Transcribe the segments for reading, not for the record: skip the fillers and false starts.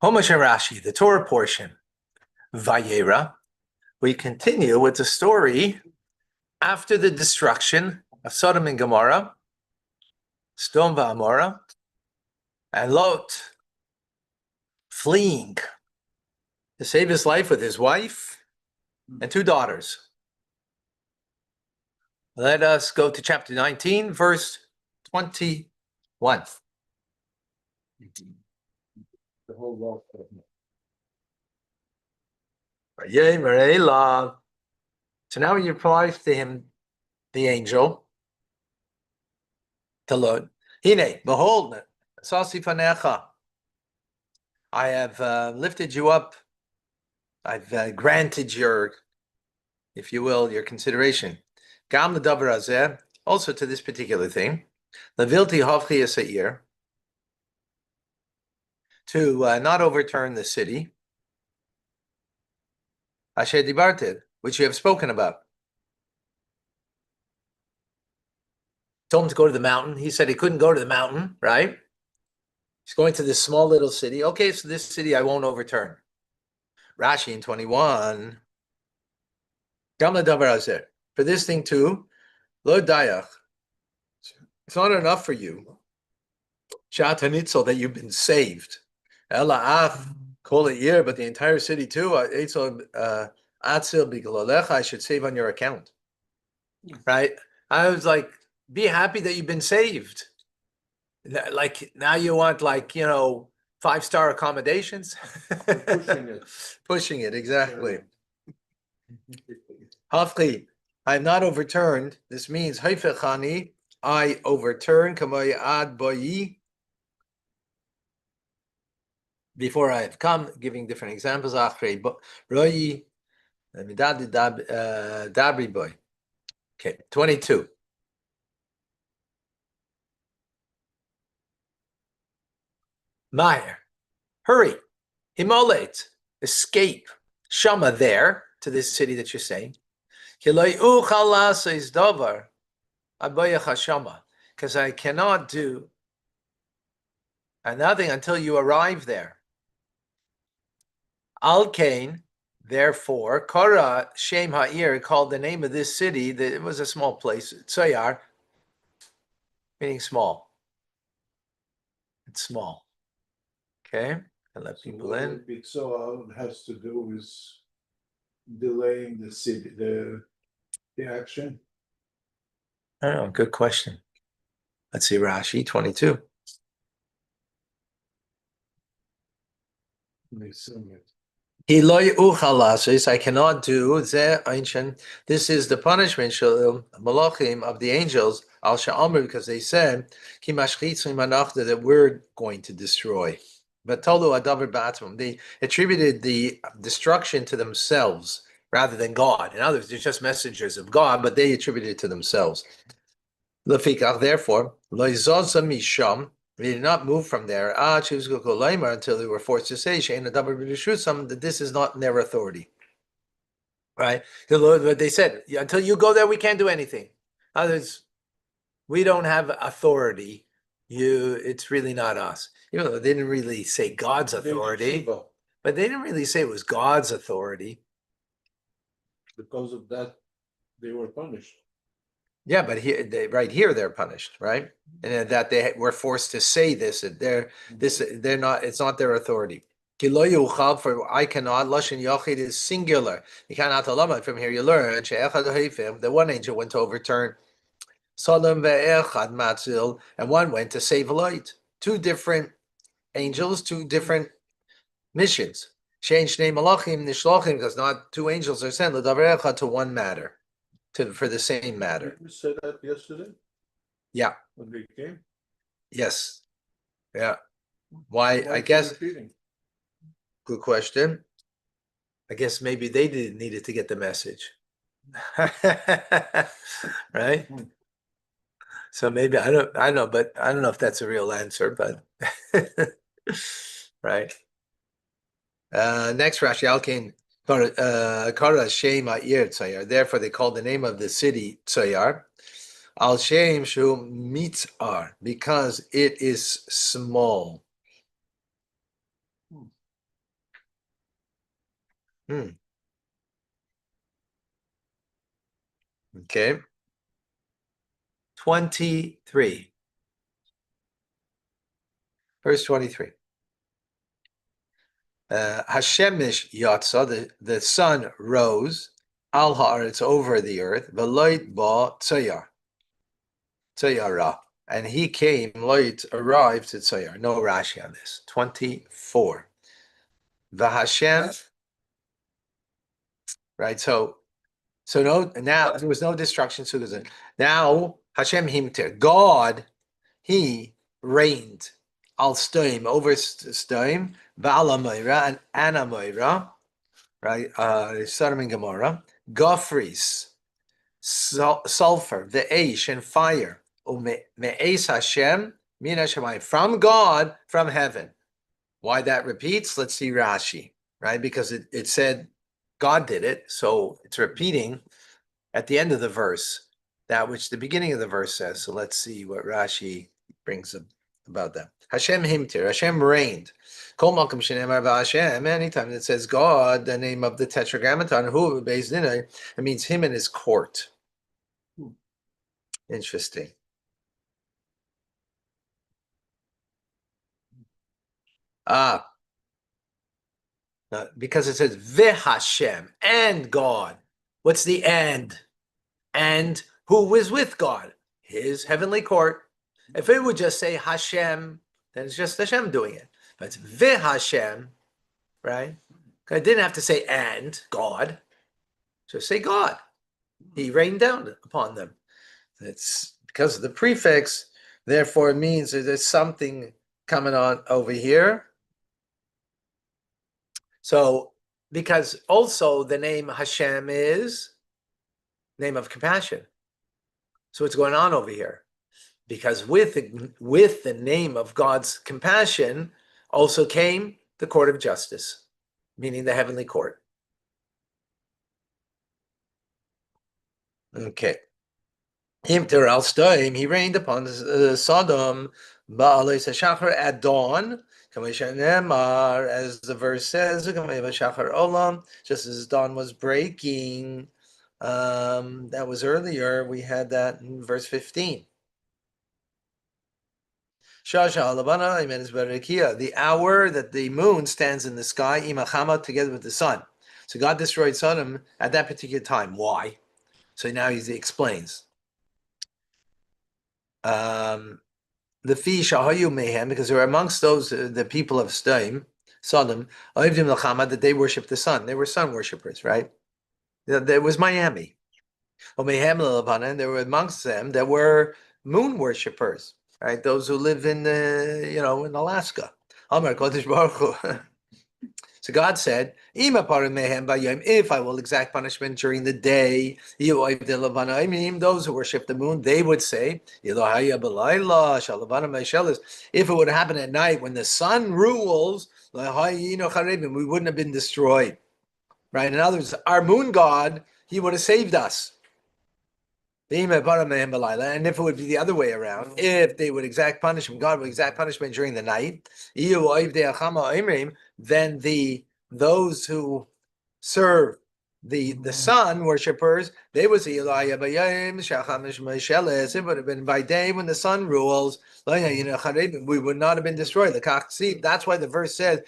Homash Rashi, the Torah portion, Vayeira. We continue with the story after the destruction of Sodom and Gomorrah, Sodom va'Amorah, and Lot fleeing to save his life with his wife and two daughters. Let us go to chapter 19, verse 21. The whole law. So now he replies to him, the angel, to Lot. Hine, behold, Sasi fanecha. I have lifted you up. I've granted your, if you will, your consideration. Gam l'davar hazeh, also to this particular thing. Levilti havchi esa'ir, to not overturn the city. Asher dibarted, which you have spoken about. Told him to go to the mountain. He said he couldn't go to the mountain, right? He's going to this small little city. Okay, so this city I won't overturn. Rashi in 21. Gam l'davar hazeh. For this thing too, lo dayach. It's not enough for you. Shatanitzel, that you've been saved. Ela'af, kol ha'ir, but the entire city too. Atzil bigalolecha, I should save on your account. Right? I was like, be happy that you've been saved. Like now you want 5-star accommodations. Pushing it, exactly. Hafli, I have not overturned. This means haifechani, I overturn kamay ad boyi. Before I have come, giving different examples. Achrei royi dabri boy. Okay, 22. Meyer, hurry, himolet, escape, shama there to this city that you're saying. Because I cannot do nothing until you arrive there. Al Kain, therefore, Kara Shem Ha'ir called the name of this city, that it was a small place, Tsoyar, meaning small. It's small. Okay, and let people in. Big Tzohar has to do with delaying the city, the action. I don't know, good question. Let's see, Rashi 22. I cannot do this is the punishment malachim of the angels al sha'amr, because they said that we're going to destroy. But tolu adavar batum, they attributed the destruction to themselves rather than God. In other words, they're just messengers of God, but they attributed it to themselves. Therefore, they did not move from there until they were forced to say that this is not in their authority. Right? They said, until you go there, we can't do anything. Others, we don't have authority. It's really not us. Even though they didn't really say God's authority, but they didn't really say it was God's authority. Because of that, they were punished. Yeah, but right here they're punished, right? And that they were forced to say this. They're not. It's not their authority. For I cannot. Lashon Yachid is singular. You cannot alama. From here you learn that one angel went to overturn Sodom ve'echad matzil, and one went to save Lot. Two different angels, two different missions. Change name malachim nishlachim, because not two angels are sent l'davar echad to one matter. For the same matter. Did you say that yesterday? Yeah. When they came? Yes. Yeah. Why I guess. Good question. I guess maybe they didn't need it to get the message. Right? So maybe I don't know, but I don't know if that's a real answer, but right. Next Rashi Alkin. Therefore, they called the name of the city Tsoyar. Al Shem Shu Mitzar, because it is small. Okay. 23. Verse 23. Hashemish Yatsa, the sun rose, Al Haaretz, over the earth, Veloit Ba Tzayara, and he came, Loit arrived at Tzayar. No Rashi on this. 24. Vahashem, right? So no, now there was no destruction. So there's now Hashem Himter, God, he reigned al Stoim, over Stoim, Ba'ala Moira and Anamoira, right? Sodom and Gomorrah, Gofris, sulfur, the Aish, and fire, Me'es Hashem, Min Hashemayim, from God, from heaven. Why that repeats? Let's see Rashi, right? Because it said God did it, so it's repeating at the end of the verse that which the beginning of the verse says. So let's see what Rashi brings up about that. Hashem himtir, Hashem reigned. Kol malkum shenemar Hashem. Anytime it says God, the name of the Tetragrammaton, who based in it means him and his court. Interesting. Because it says V'Hashem, and God. What's the and? And who was with God? His heavenly court. If it would just say Hashem, then it's just Hashem doing it. But it's V'Hashem, right? I didn't have to say and God. Just say God. He rained down upon them. It's because of the prefix, therefore it means that there's something coming on over here. So, because also the name Hashem is name of compassion. So what's going on over here? Because with the name of God's compassion also came the court of justice, meaning the heavenly court. Okay. Himter al Stoim, he reigned upon Sodom, at dawn, as the verse says, just as dawn was breaking. That was earlier. We had that in verse 15. The hour that the moon stands in the sky, imachama, together with the sun. So God destroyed Sodom at that particular time. Why? So now he explains. The fi shahayu mehem, because they were amongst those the people of Sodom, that they worshipped the sun. They were sun worshippers, right? There was Miami. And there were amongst them that were moon worshippers, right? Those who live in in Alaska. So God said, if I will exact punishment during the day, those who worship the moon, they would say, if it would happen at night when the sun rules, we wouldn't have been destroyed. Right? In other words, our moon god, he would have saved us. And if it would be the other way around, if they would exact punishment, God would exact punishment during the night, then those who serve the sun worshippers, they would say, it would have been by day when the sun rules, we would not have been destroyed. That's why the verse says,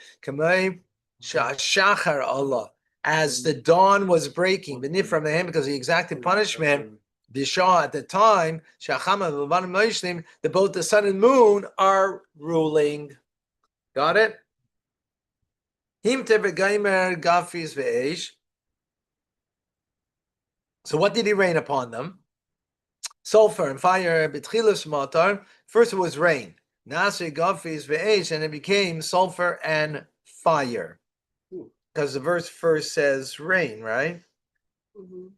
Shachar Allah, as the dawn was breaking, because he exacted punishment. Bishah at the time, that both the sun and moon are ruling. Got it? So what did he rain upon them? Sulfur and fire. First it was rain. And it became sulfur and fire. Because the verse first says rain, right? Mm-hmm.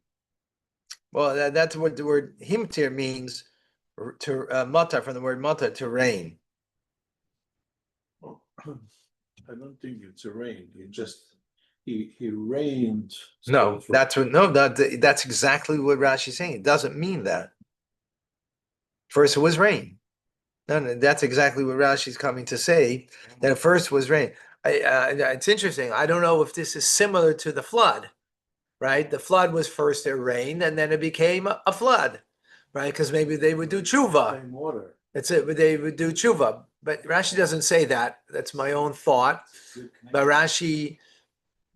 Well, that's what the word himtir means, to mata, from the word mata, to rain. I don't think it's a rain. He rained. No, that's exactly what Rashi's saying. It doesn't mean that. First it was rain. No, that's exactly what Rashi's coming to say, that at first was rain. It's interesting. I don't know if this is similar to the flood, right? The flood was first a rain, and then it became a flood, right? Because maybe they would do tshuva. Same water. That's it. But they would do tshuva. But Rashi doesn't say that. That's my own thought. But Rashi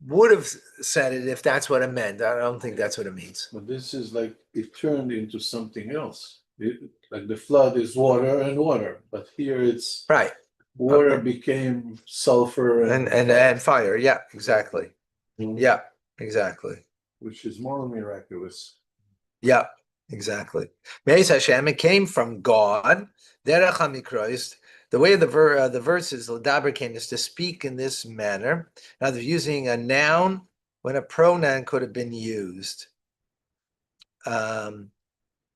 would have said it if that's what it meant. I don't think that's what it means. But this is like it turned into something else. Like the flood is water and water, but here it's Right. water became sulfur And fire. Yeah, exactly. Mhm. Yeah, exactly. Which is more miraculous. Yeah, exactly. Meis Hashem, it came from God. Derech HaMikros. The way the verse is l'daber is to speak in this manner. Now they're using a noun when a pronoun could have been used.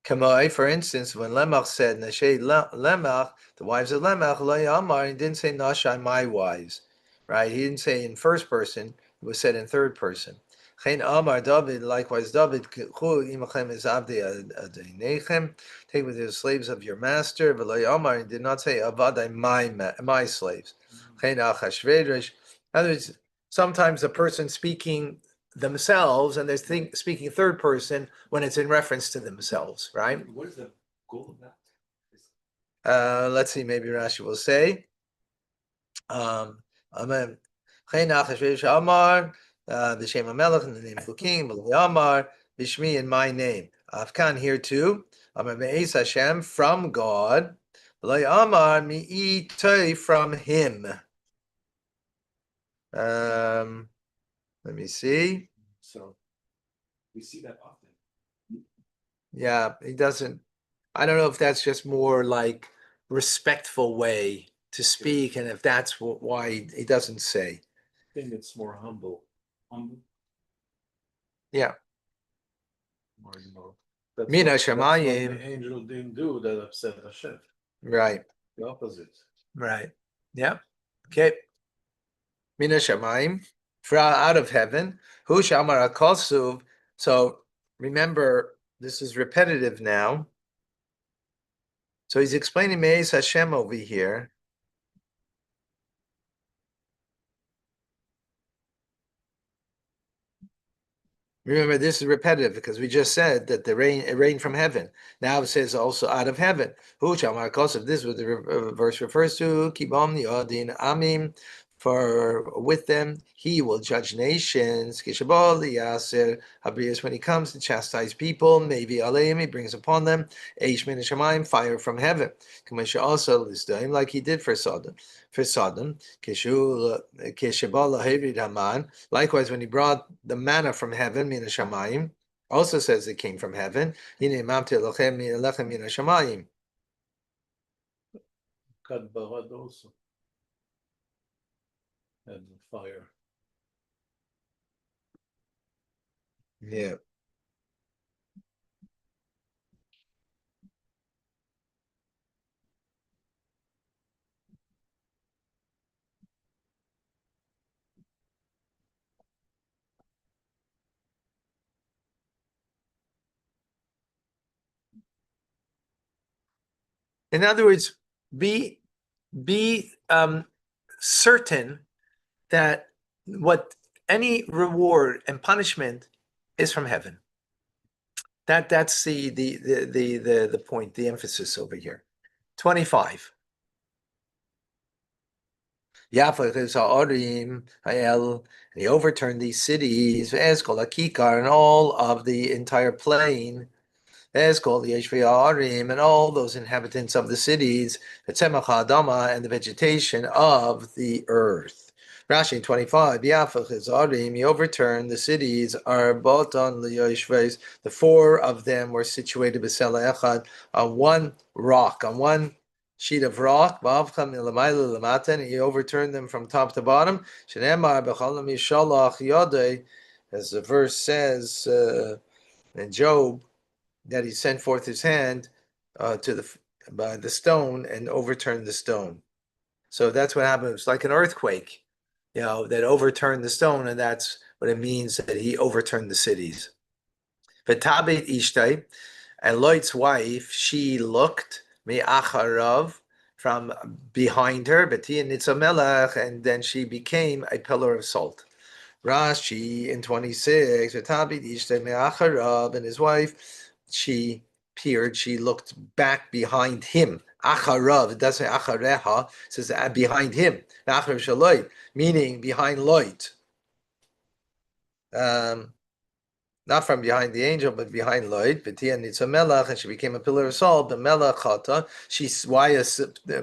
Kamoi, for instance, when Lemach said Nashei Lemach, the wives of Lemach, Lo Yamar, he didn't say Nashai, my wives, right? He didn't say in first person; it was said in third person. Chen Amar David, likewise David, Chu imachem is avdei adonechem, take with the slaves of your master. But Lo Yamar, he did not say avadai my slaves. Chen Achashverosh. In other words, sometimes a person speaking themselves and they're speaking third person when it's in reference to themselves, right? What is the goal of that? Let's see, maybe Rashi will say Amen. Amar B'Shem HaMelech, in the name of the king, Amar B'Shmi, in my name. Afkan here too. Amar Be'ez Hashem, from God. Amar Mi'itoi, from him. Let me see. So we see that often. Yeah, he doesn't. I don't know if that's just more like respectful way to speak, and if that's why he doesn't say. I think it's more humble. Yeah. More, you know. That's Mina what Shamayim. the angel didn't do that upset Hashem. Right. The opposite. Right. Yeah. Okay. Mina Shamayim, out of heaven. Hu Shamar Akosuv. So remember, this is repetitive now. So he's explaining Me'ez Hashem over here. Remember, this is repetitive because we just said that it rained from heaven. Now it says also out of heaven. Hu Shamar Akosuv. This is what the verse refers to. Kibam Yodin Amim. For with them he will judge nations. Kishabal Yaser Habrias, when he comes to chastise people, maybe Aleim, he brings upon them Eish min Shamayim, fire from heaven. Kamisha also Lisdaim, like he did for Sodom. Kishabal Lahirid Haman. Likewise, when he brought the manna from heaven, min Shamayim, also says it came from heaven. Hine Mamte Lochem min Shamayim. Kad Barad also. And fire. Yeah. In other words, be certain that what any reward and punishment is from heaven. That's the point, the emphasis over here. 25. And he overturned these cities, and all of the entire plain. As called the Yeshvi and all those inhabitants of the cities, the Tzemach Adama, and the vegetation of the earth. Rashi 25, he overturned the cities, are bought on the Yeshves. The four of them were situated besela echad, on one rock, on one sheet of rock. And he overturned them from top to bottom. As the verse says in Job, that he sent forth his hand by the stone and overturned the stone. So that's what happened. It's like an earthquake, that overturned the stone, and that's what it means that he overturned the cities. V'tabet ishtai, and Lot's wife, she looked mi'acharav, from behind her, B'tia nitzamelech, and then she became a pillar of salt. Rashi in 26, and his wife, she peered, she looked back behind him. Acharav, it doesn't say achareha, it says behind him. Acharav shaloi, meaning behind Lot. Not from behind the angel, but behind Lot. B'tia nitzamelech, and she became a pillar of salt. B'melech chata, why a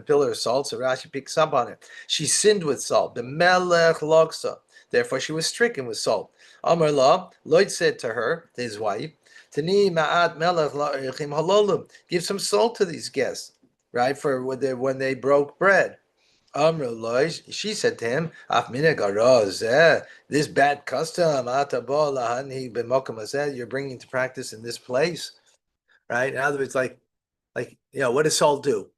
pillar of salt? So Rashi picks up on it. She sinned with salt. B'melech loksa. Therefore, she was stricken with salt. Amar la, Lloyd said to her, to his wife, Tani ma'at melech la'erichim halolum. Give some salt to these guests, right? For when they broke bread. Amar la, she said to him, Af minhag hara, this bad custom, you're bringing to practice in this place, right? In other words, like what does salt do?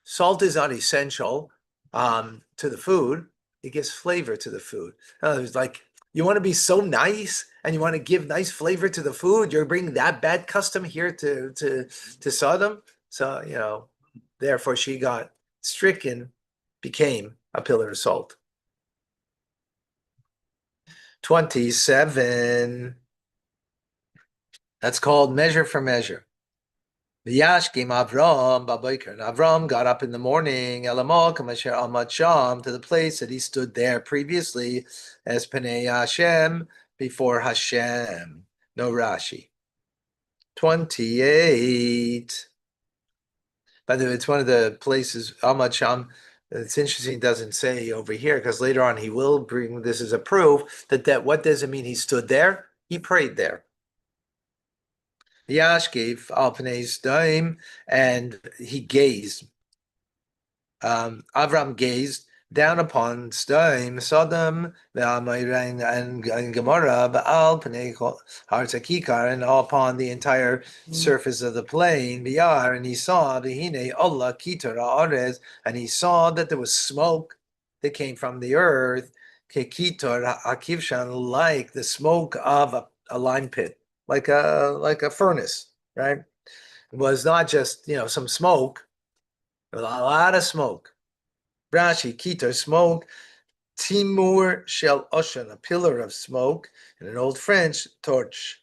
Salt is not essential to the food. It gives flavor to the food. In other words, like you want to be so nice and you want to give nice flavor to the food. You're bringing that bad custom here to Sodom. So therefore she got stricken, became a pillar of salt. 27. That's called measure for measure. V'yashkim Avram b'boker. And Avram got up in the morning, Elamol kamasher amad sham, to the place that he stood there previously, as Pnei Hashem, before Hashem. No Rashi. 28. By the way, it's one of the places amad sham. It's interesting. It doesn't say over here because later on he will bring this as a proof that what does it mean? He stood there. He prayed there. Yashkev al pnei sdaim, and he gazed. Avram gazed down upon Sdaim, Sodom, and Gomorrah, Baal pnei Hartzakikar, and upon the entire surface of the plain, Biyar, and he saw Vihine Allah Kitar Arez, and he saw that there was smoke that came from the earth, Kekitar Akivshan, like the smoke of a lime pit. Like a furnace, right? It was not just some smoke, it was a lot of smoke. Rashi, Kitar, smoke, Timur Shel Oshan, a pillar of smoke, in an old French, torch.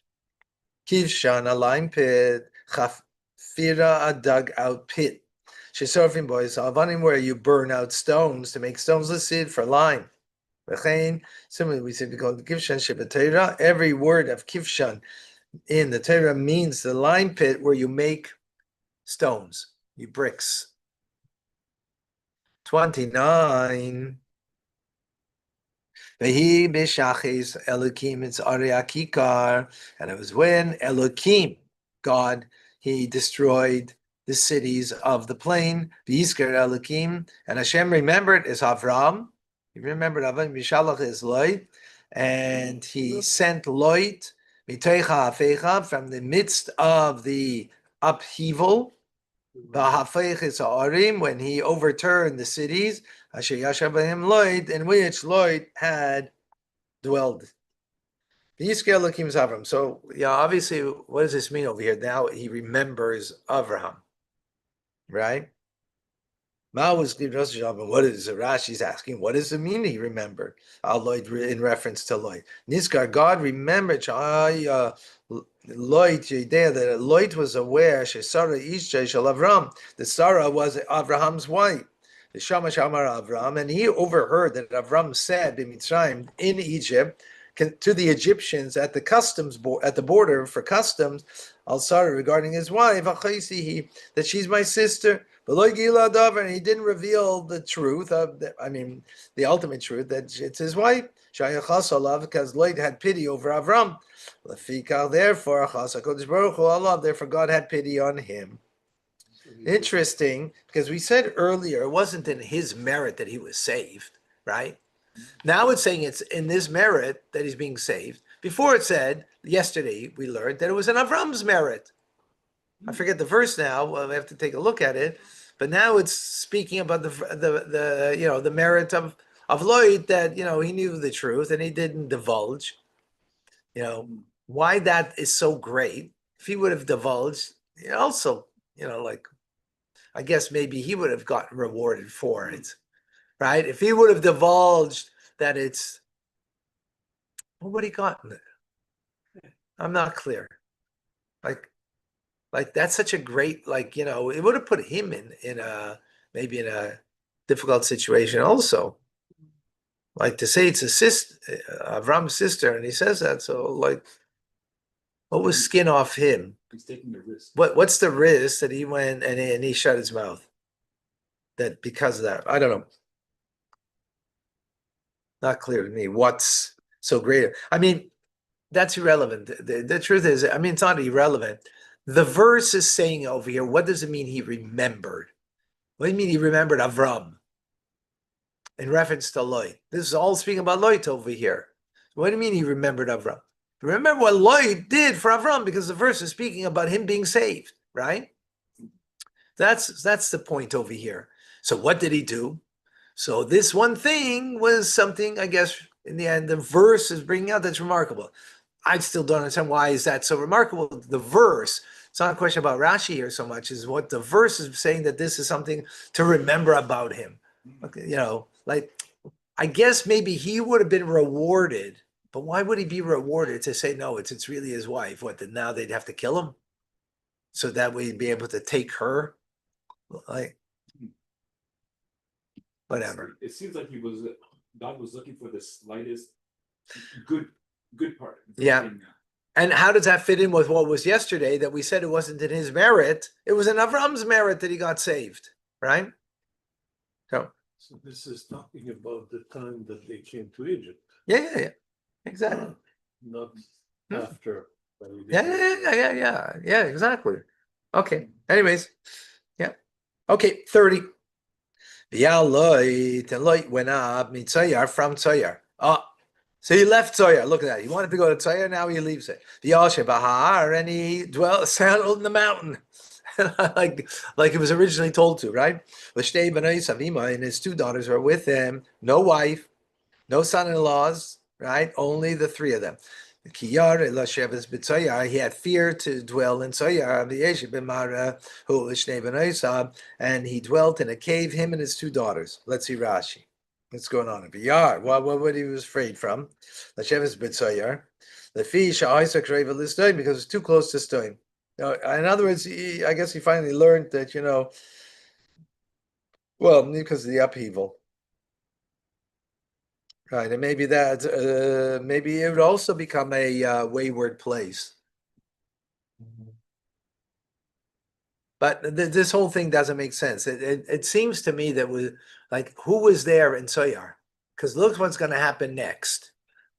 Kivshan, a lime pit, Chafira, a dug-out pit. Shesorfim boys, Avanim, where you burn out stones to make stones listed for lime. Similarly, we say because Kivshan Shebetera, every word of Kivshan in the Torah means the lime pit where you make stones, you bricks. 29. Vehi b'shachis Elokim it's Ariakikar, and it was when Elokim, God, he destroyed the cities of the plain. V'yisker Elokim, and Hashem remembered is Avram. He remembered Avram Mishalach is Lot, and he sent Lot from the midst of the upheaval, when he overturned the cities, in which Lot had dwelled. So, obviously, what does this mean over here? Now he remembers Avraham, right? What is Rashi's asking? What does it mean he remembered? Lloyd in reference to Lloyd. Nizkar, God remembered Lloyd, that Lloyd was aware that Sarah was Abraham's wife. The Shamash Amar Avram, and he overheard that Avram said in Egypt to the Egyptians at the customs at the border for customs, Al Sarah regarding his wife, that she's my sister. And he didn't reveal the truth the ultimate truth that it's his wife. Because Lloyd had pity over Avram. Therefore God had pity on him. Interesting, because we said earlier it wasn't in his merit that he was saved, right? Now it's saying it's in this merit that he's being saved. Before it said, yesterday we learned that it was in Avram's merit. I forget the verse now. Well, we have to take a look at it. But now it's speaking about the merit of Lloyd, that he knew the truth and he didn't divulge. Why that is so great. If he would have divulged, also, I guess maybe he would have gotten rewarded for it, right? If he would have divulged that it's, well, what he gotten? I'm not clear. Like that's such a great, like, it would have put him in a maybe in a difficult situation also. Like to say it's a sister, Avram's sister, and he says that, so like, what was skin off him? He's taking the risk. What's the risk that he went and he shut his mouth? That because of that, I don't know. Not clear to me what's so great. I mean, that's irrelevant. The truth is, I mean, it's not irrelevant. The verse is saying over here, what does it mean he remembered? What do you mean he remembered Avram? In reference to Lot. This is all speaking about Lot over here. What do you mean he remembered Avram? Remember what Lot did for Avram, because the verse is speaking about him being saved, right? That's the point over here. So what did he do? So this one thing was something, I guess, in the end, the verse is bringing out that's remarkable. I still don't understand why is that so remarkable. The verse, it's not a question about Rashi here so much, is what the verse is saying, that this is something to remember about him. Like, I guess maybe he would have been rewarded, but why would he be rewarded to say, no, it's really his wife? What, that now they'd have to kill him? So that way he'd be able to take her? Like, whatever. It seems like God was looking for the slightest good part. Yeah. And how does that fit in with what was yesterday, that we said it wasn't in his merit? It was in Avram's merit that he got saved, right? So this is talking about the time that they came to Egypt, yeah, exactly. not Hmm. after. Yeah, exactly. Okay. Anyways, yeah. Okay, 30. Loit went up Mitzayar from Tzayar. So he left Tzayar. Look at that. He wanted to go to Tzayar, now he leaves it. Bahar, and he settled in the mountain. like it was originally told to, right? And his two daughters were with him, no wife, no son-in-laws, right? Only the three of them. He had fear to dwell in Tzayar, and he dwelt in a cave, him and his two daughters. Let's see Rashi. What's going on? What he was afraid from? Because it's too close to Stoim. In other words, I guess he finally learned that, well, because of the upheaval. Right, and maybe that, maybe it would also become a wayward place. But this whole thing doesn't make sense. It seems to me that who was there in Soyar? Because look what's going to happen next,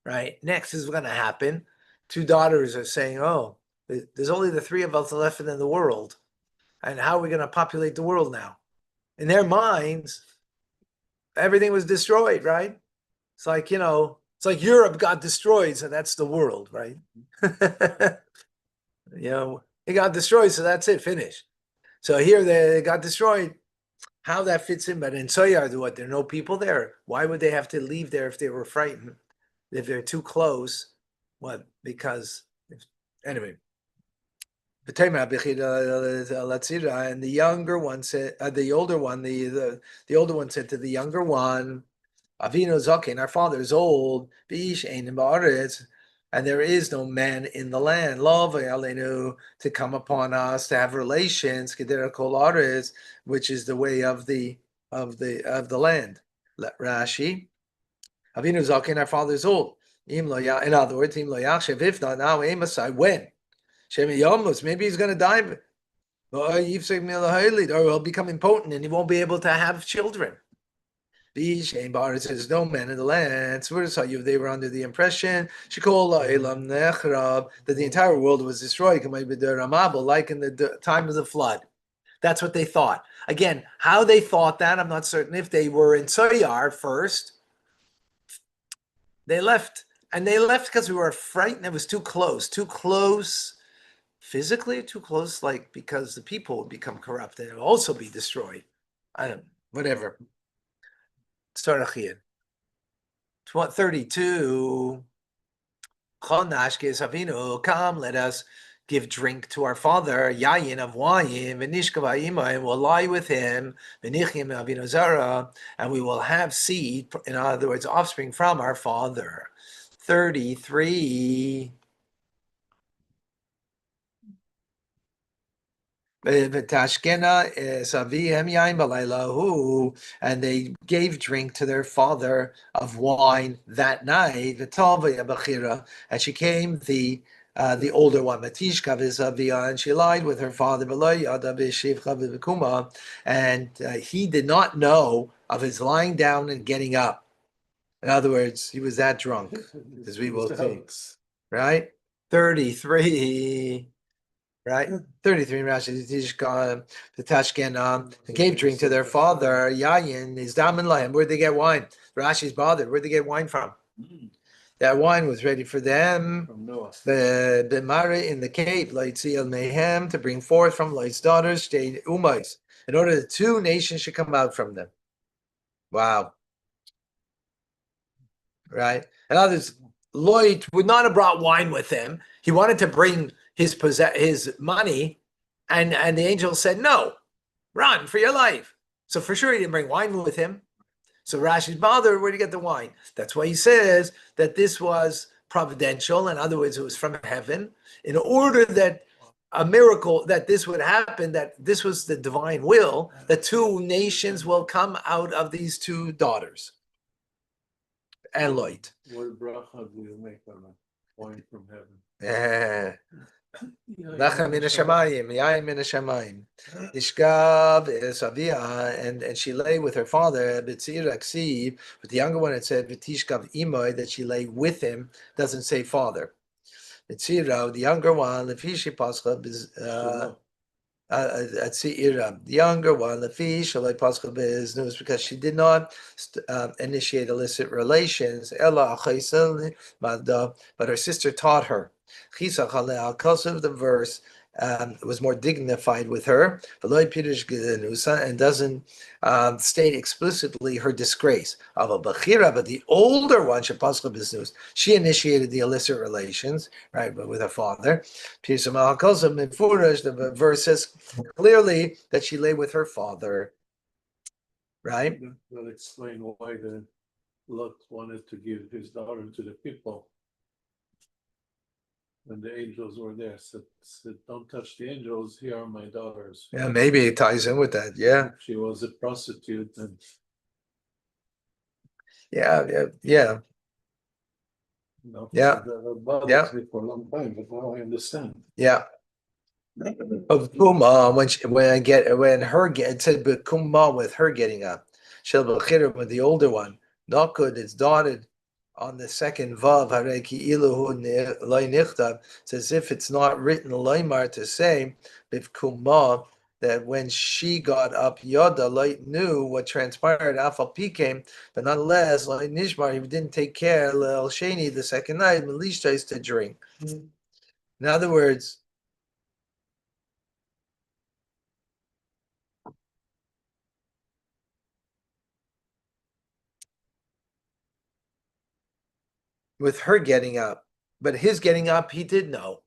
right? Next is going to happen. Two daughters are saying, "Oh, there's only the three of us left in the world, and how are we going to populate the world now?" In their minds, everything was destroyed, right? It's like, it's like Europe got destroyed, so that's the world, right? It got destroyed, so that's it, finished. So here they got destroyed. How that fits in, but in Soyar, what, there are no people there? Why would they have to leave there if they were frightened? If they're too close? What? Because, anyway. And the younger one said, the older one, the older one said to the younger one, Avinu Zaken, our father is old, and there is no man in the land. To come upon us, to have relations, which is the way of the land. Rashi, Avinu Zaken, our father is old. In other words, if not now, when? Maybe he's going to die. Or he'll become impotent and he won't be able to have children. Says no man in the land. They were under the impression that the entire world was destroyed, like in the time of the flood. That's what they thought. Again, how they thought that, I'm not certain. If they were in Soyar first, they left. And they left because we were frightened. It was too close physically, too close, like because the people would become corrupt and it would also be destroyed. I don't know, whatever. Start 32. Come, let us give drink to our father, yayin of wine, and we'll lie with him, and we will have seed, in other words, offspring from our father. 33. And they gave drink to their father of wine that night. And she came the older one, and she lied with her father, and he did not know of his lying down and getting up. In other words, he was that drunk, as we will see. Right? 33. Right? 33 Rashi the Tashkena gave drink to their father, Yayin is Daman Lahim. Where'd they get wine? Rashi's bothered. Where'd they get wine from? That wine was ready for them. From Noah. The Mari in the cave, Laitziel Mayhem, to bring forth from Light's daughters, stayed Umais, in order that 2 nations should come out from them. Wow. Right? And others, Lloyd would not have brought wine with him. He wanted to bring his money, and the angel said, no, run for your life. So for sure he didn't bring wine with him. So Rashi's bothered, where to get the wine? That's why he says that this was providential. In other words, it was from heaven, in order that a miracle, that this would happen, that this was the divine will, that 2 nations will come out of these 2 daughters. And Lloyd. What bracha do you make on a wine from heaven? Lachem min hashamayim, yayin min hashamayim. Ishkav Savia, and she lay with her father, B'tzir Aksiv, but the younger one had said, V'tishkav Imoy, that she lay with him, doesn't say father. B'tzira, the younger one, Lefishi Pascha, the younger one, Lefish, Shalai Pascha Beznus, because she did not initiate illicit relations, Ella Achaisel, but her sister taught her. The verse was more dignified with her, and doesn't state explicitly her disgrace. But the older one, she initiated the illicit relations, right, but with her father. The verse says clearly that she lay with her father, right? That'll explain why the Lot wanted to give his daughter to the people. When the angels were there, said, don't touch the angels, here are my daughters. Yeah, maybe it ties in with that. Yeah. She was a prostitute, and Yeah. yeah. Yeah. Yeah. For a long time, but now I understand. Yeah. Of Kuma, when it said but Kuma with her getting up. Shel B'chira with the older one. Not good, it's dotted on the second vav, hareki iluhu loy nichtav. It's as if it's not written loymar to say b'kuma, that when she got up, Yoda Light knew what transpired. Afal Picame, but nonetheless, Light Nishmar, he didn't take care. Lel Shani the second night, Melishta is to drink. In other words, with her getting up, but his getting up, he did know.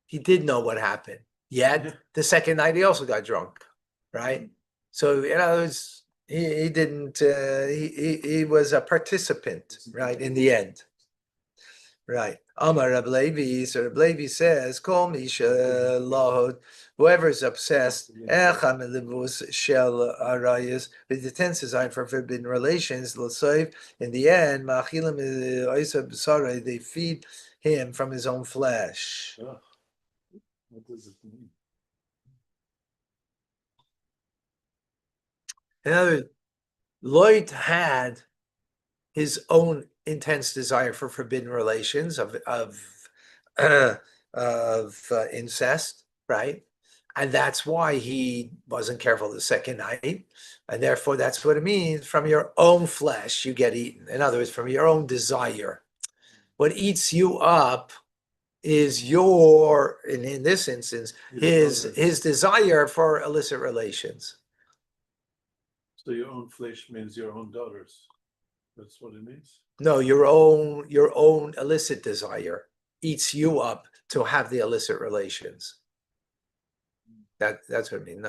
He did know what happened. Yet the second night he also got drunk, right? So in other words, he didn't. He was a participant, right? In the end, right? Amar Reb Levi. So Reb Levi says, "Kol misha lahod." Whoever is obsessed, echam elivus shel arayis, with the tense design for forbidden relations, l'soiv. In the end, machilim oisab b'saray, they feed him from his own flesh. What does it mean? In other words, Lloyd had his own intense desire for forbidden relations of incest, right? And that's why he wasn't careful the second night. And therefore, that's what it means. From your own flesh, you get eaten. In other words, from your own desire. What eats you up is your, in this instance, his desire for illicit relations. So your own flesh means your own daughters. That's what it means. No, your own illicit desire eats you up to have the illicit relations. That's what I mean.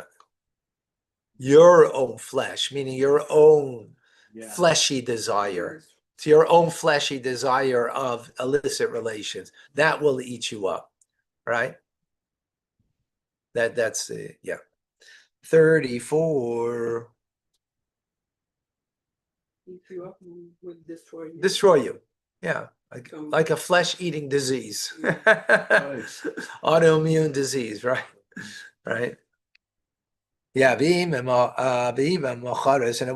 Your own flesh, meaning your own fleshy desire. It's your own fleshy desire of illicit relations that will eat you up, right? That's 34. Eat you up and would destroy you. Destroy you. Yeah. So- Like a flesh-eating disease. Right. Autoimmune disease, right? Right. Yeah, and it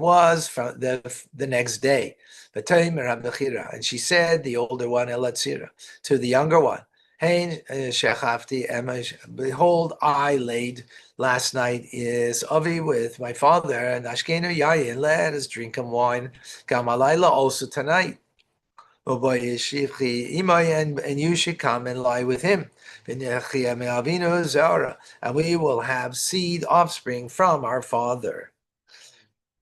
was from the next day. And she said, the older one, Elatzira, to the younger one, Hey, behold, I laid last night is Avi with my father, and Ashkenu Yayin, let us drink him wine. Gamalayla also tonight. And you should come and lie with him. And we will have seed offspring from our father.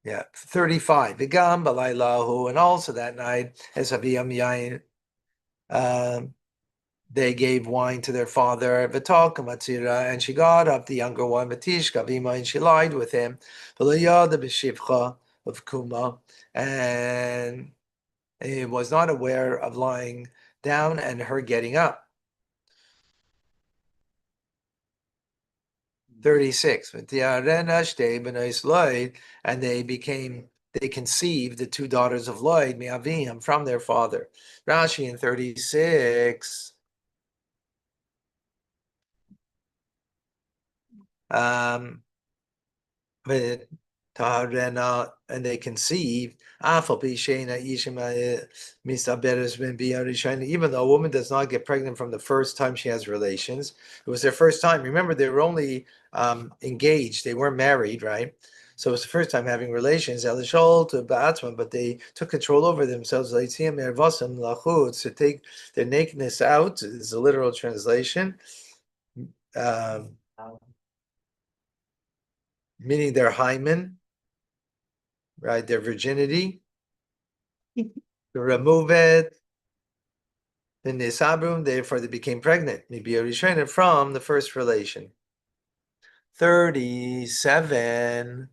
35. And also that night, as they gave wine to their father, and she got up the younger one, and she lied with him. Of Kuma, and he was not aware of lying down and her getting up. 36. And they conceived the two daughters of Lloyd, Miavim, from their father. Rashi in 36. And they conceived, even though a woman does not get pregnant from the first time she has relations. It was their first time. Remember, they were only engaged, they weren't married, right? So it was the first time having relations, but they took control over themselves, to take their nakedness out, is a literal translation. Meaning their hymen, right? Their virginity, to remove it. In the Sabrum, therefore they became pregnant. Maybe a from the first relation. 37.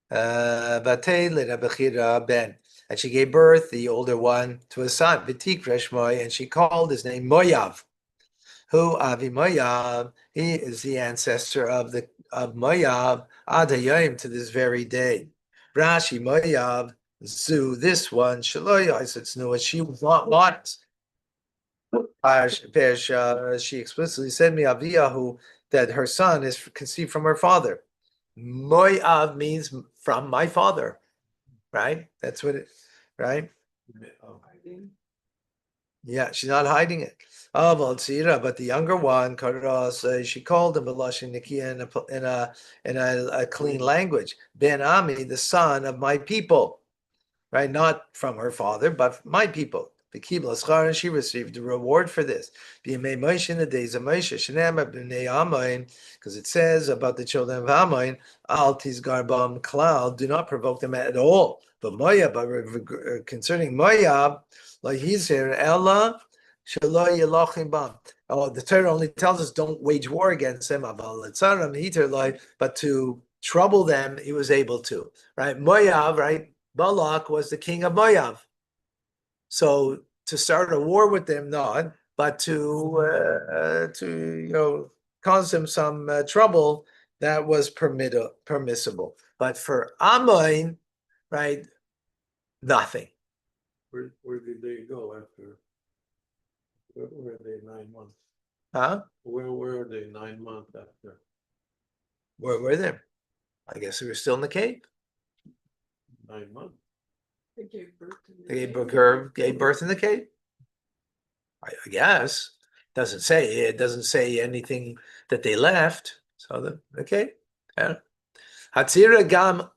Ben. And she gave birth, the older one, to a son, and she called his name Moav. Who Avi Moav? He is the ancestor of Moav Adayim to this very day. Rashi Moav Zu, this one Shaloy knew she was not modest. She explicitly said Aviyahu that her son is conceived from her father. Moav means from my father, right? That's what it, right? Yeah, she's not hiding it. But the younger one, she called him B'lashon Nikiya in a clean language. Ben Ami, the son of my people, right? Not from her father, but my people. And she received a reward for this. Moshe in the days of Moshe, because it says about the children of Ammon, Al Tizgar Bam Klal, do not provoke them at all. But Moab, concerning Moab, like he's here, Ella, oh, the Torah only tells us don't wage war against them, but to trouble them, he was able to, right? Moab, right? Balak was the king of Moab. So to start a war with them, not, but to cause them some trouble, that was permissible. But for Ammon, right, nothing. Where did they go after? Where were they 9 months? Huh? Where were they 9 months after? Where were they? I guess they were still in the cave. 9 months. They gave birth to the They baby. gave birth in the cave. I guess doesn't say anything that they left. So okay. Yeah. Hatzira Gam,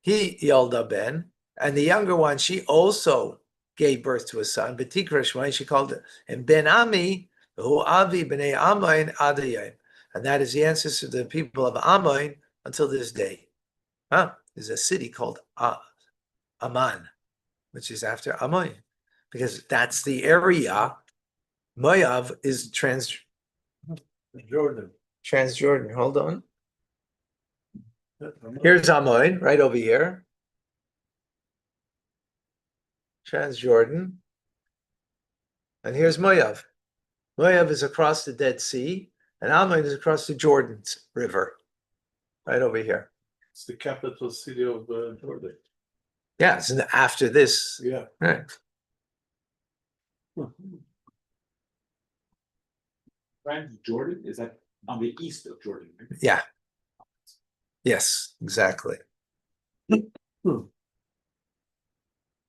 he Yolda Ben, and the younger one, she also gave birth to a son, Betikra Shmai, she called him Ben Ami, who Avi B'nei Ammon Adayim. And that is the ancestor of the people of Ammon until this day. There's a city called Amman, which is after Ammon. because that's the area. Moav is Jordan. Transjordan. Hold on. Here's Amoin, right over here. Transjordan. And here's Moav. Moav is across the Dead Sea, and Amoin is across the Jordan River, right over here. It's the capital city of Jordan. Yeah, it's after this. Yeah. Right. Jordan, is that on the east of Jordan? Right? Yeah. Yes, exactly.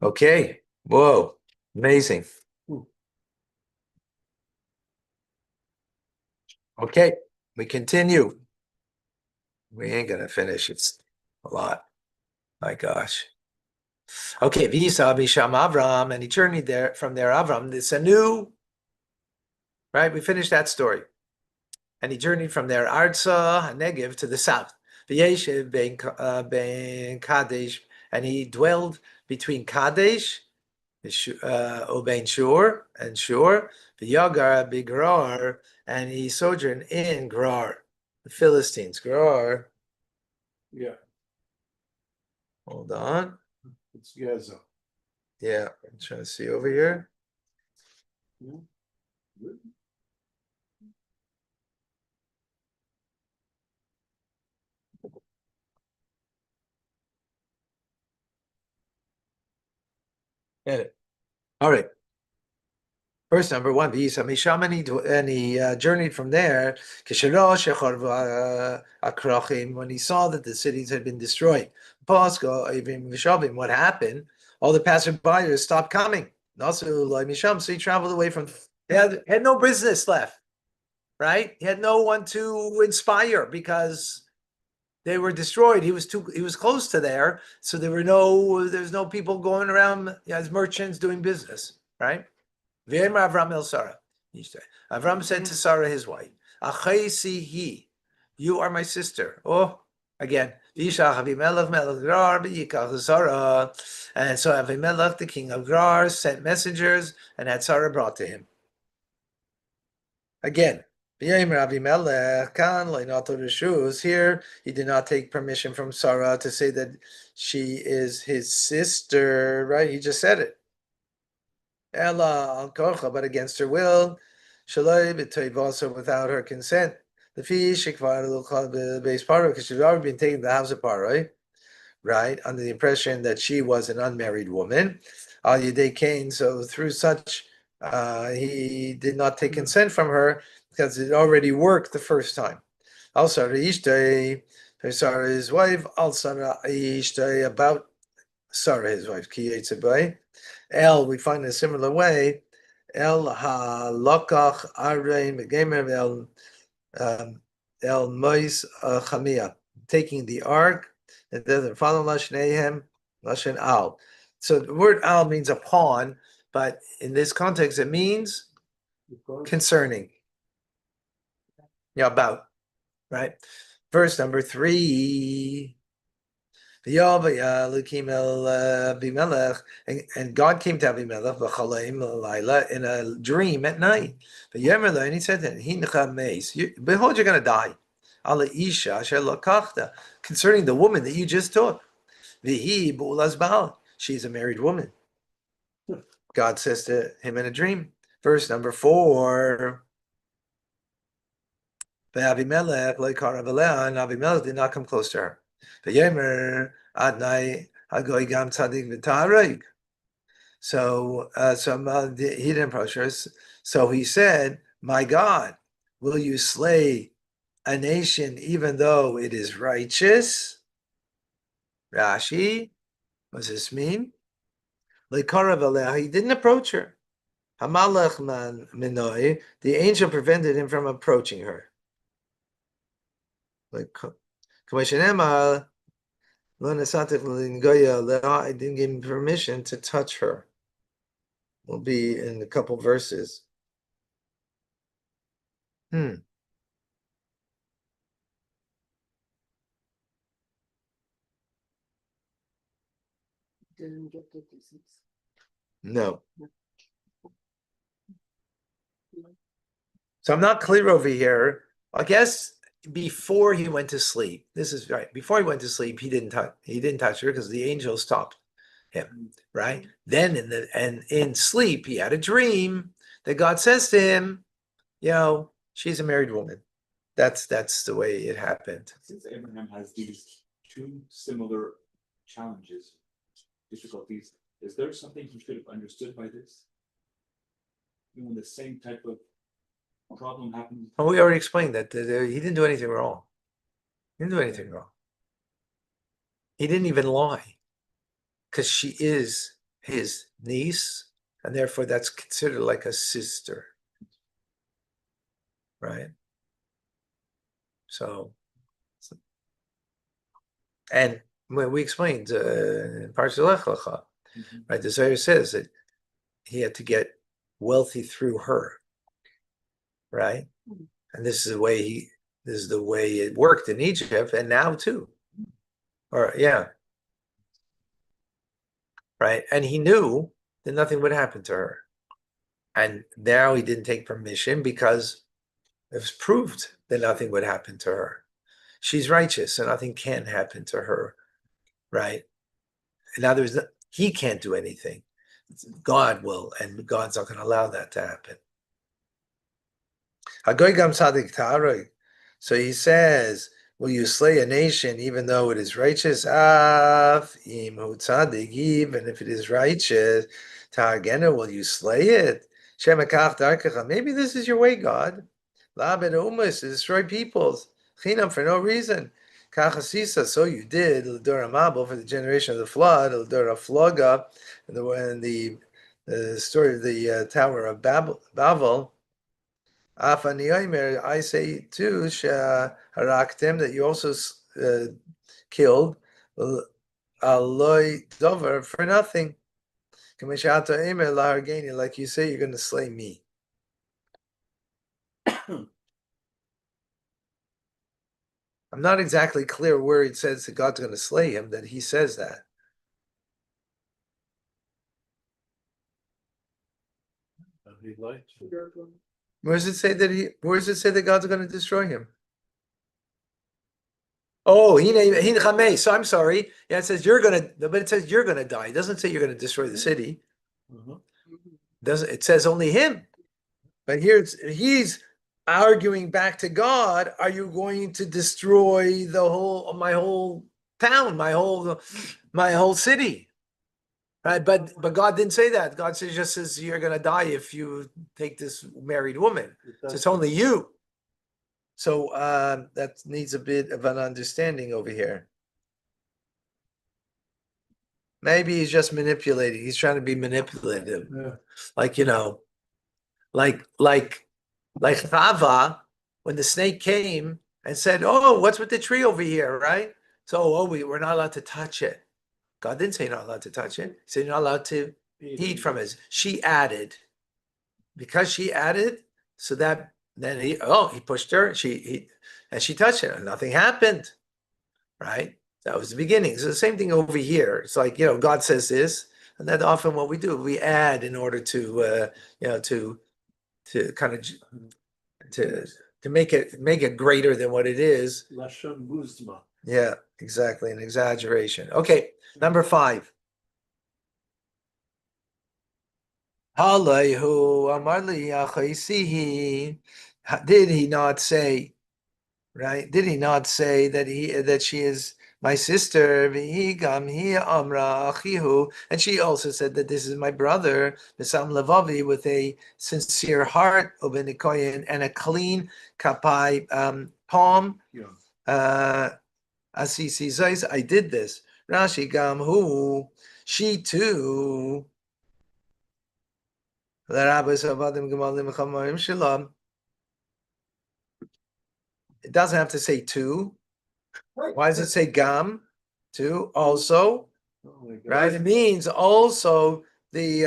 Okay. Whoa. Amazing. Okay, we continue. We ain't gonna finish. It's a lot. My gosh. Okay, Visa Bisham Avram, and he journeyed there from there. Avram, it's a new, right? We finished that story. And he journeyed from there, Arza Negev, to the south. V'yeshev ben Kadesh, and he dwelled between Kadesh, Ubein Shur, and Shur, V'yagar Bigrar, and he sojourned in Gerar, the Philistines. Gerar. Yeah. Hold on. It's Gaza. Yeah, I'm trying to see over here. Get it. All right. Verse number 1, and he journeyed from there when he saw that the cities had been destroyed. What happened? All the passerbyers stopped coming. So he traveled away from, he had no business left, right? He had no one to inspire because they were destroyed. He was close to there, so there's no people going around as merchants doing business, right? Vayeira Avram el Sarah. Avram said to Sarah, his wife, Achaysihi, you are my sister. Oh, again. And so Avimelech, the king of Gerar, sent messengers and had Sarah brought to him. Again, Avimelech, here he did not take permission from Sarah to say that she is his sister, right? He just said it. Ella al korcha, but against her will, shaloi b'toiv, without her consent. The fish base Paro, because she's already been taken to the house of Paro, right? Under the impression that she was an unmarried woman. Al Yedei Cain, so through such, he did not take consent from her because it already worked the first time. Al Sarah Ishtay, Sarah his wife, Al Sarah Ishtay, about Sarah his wife, Ki Yitzabay. El, we find in a similar way, El ha-lokach arein begemer el mois chamia, taking the ark, and then follow lashnehem lashon al. So the word al means upon, but in this context it means concerning. Yeah, about, right? Verse number 3. And God came to Abimelech in a dream at night. And he said to him, behold, you're going to die. Concerning the woman that you just took. She's a married woman. God says to him in a dream. Verse number 4. And Abimelech did not come close to her. So he didn't approach her. So he said, my God, will you slay a nation even though it is righteous? Rashi, what does this mean? He didn't approach her. Hamalach minoi, the angel prevented him from approaching her. Like I didn't give him permission to touch her. Will be in a couple verses. Didn't get the distance. No. So I'm not clear over here. I guess before he went to sleep, this is right. Before he went to sleep, he didn't touch her because the angel stopped him, right? Then in sleep, he had a dream that God says to him, she's a married woman. That's the way it happened. Since Abraham has these two similar challenges, difficulties, is there something he should have understood by this? When the same type of problem happens. Well, we already explained that he didn't do anything wrong. He didn't do anything wrong. He didn't even lie because she is his niece, and therefore that's considered like a sister, right? So, and when we explained in Parshas Lech Lecha, right, the Zohar says that he had to get wealthy through her, right? And this is the way it worked in Egypt, and now too. Right? And he knew that nothing would happen to her. And now he didn't take permission because it was proved that nothing would happen to her. She's righteous, and nothing can happen to her, right? Now he can't do anything. God will, and God's not going to allow that to happen. So he says, will you slay a nation even though it is righteous? Even if it is righteous, will you slay it? Maybe this is your way, God. To destroy peoples. Chinam for no reason. So you did for the generation of the flood, and the story of the Tower of Babel. I say too, haraktem, that you also killed aloi dover for nothing. Like you say, you're going to slay me. I'm not exactly clear where it says that God's going to slay him, that he says that. Where does it say that God's going to destroy him? Oh, so I'm sorry. Yeah, it says but it says you're gonna die. It doesn't say you're gonna destroy the city. It says only him. But here he's arguing back to God, are you going to destroy my whole town, my whole city? Right, but God didn't say that. God just says you're gonna die if you take this married woman. So it's only you. So that needs a bit of an understanding over here. Maybe he's just manipulating. He's trying to be manipulative. Yeah. Like Chava, when the snake came and said, "Oh, what's with the tree over here?" Right? So, we're not allowed to touch it. God didn't say you're not allowed to touch it. He said you're not allowed to eat from it. She added, because she added, so that then he pushed her. And she touched it, and nothing happened. Right? That was the beginning. So the same thing over here. It's like, God says this, and that's often what we do. We add in order to kind of to make it greater than what it is. Lashon Guzma. Yeah, exactly. An exaggeration. Okay, number 5. Did he not say, right? Did he not say that she is my sister? And she also said that this is my brother, Besam Levavi, with a sincere heart, and a clean kapai palm. Asisi Zais, I did this. Rashi Gam Hu, she too. It doesn't have to say two. Why does it say Gam? Two also. Right? It means also the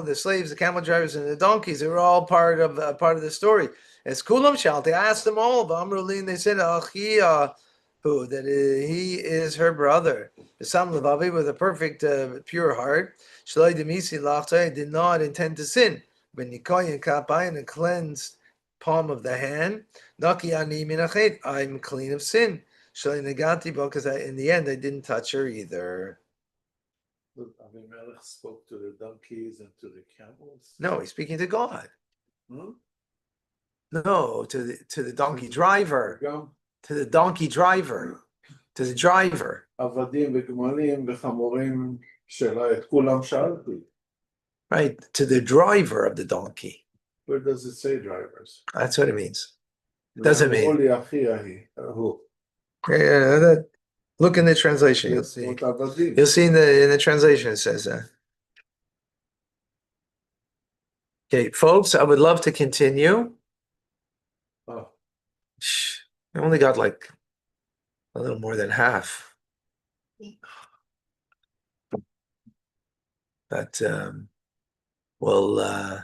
the slaves, the camel drivers, and the donkeys. They were all part of the story. As Kulam Shal, they asked them all. Amrulin, they said, Achia, who that he is her brother. Besam Levavi, with a perfect, pure heart. Shalai Demisi Lachtai, did not intend to sin. Benikoyin kapayin, a cleansed palm of the hand. Naki ani minachet, I'm clean of sin. Shalei negati bo, because in the end I didn't touch her either. Avimelech spoke to the donkeys and to the camels. No, he's speaking to God. Hmm? No, to the donkey driver. גם To the donkey driver. To the driver. עבדים וגמלים וחמורים שלה, את כולם שאלתי. Right, to the driver of the donkey. Where does it say drivers? That's what it means. It doesn't mean. ואמרו לי אחי ההיא, הוא. Look in the translation, you'll see. זאת עבדים. You'll see in the translation it says that. Okay, folks, I would love to continue. Oh, I only got like a little more than half. But we'll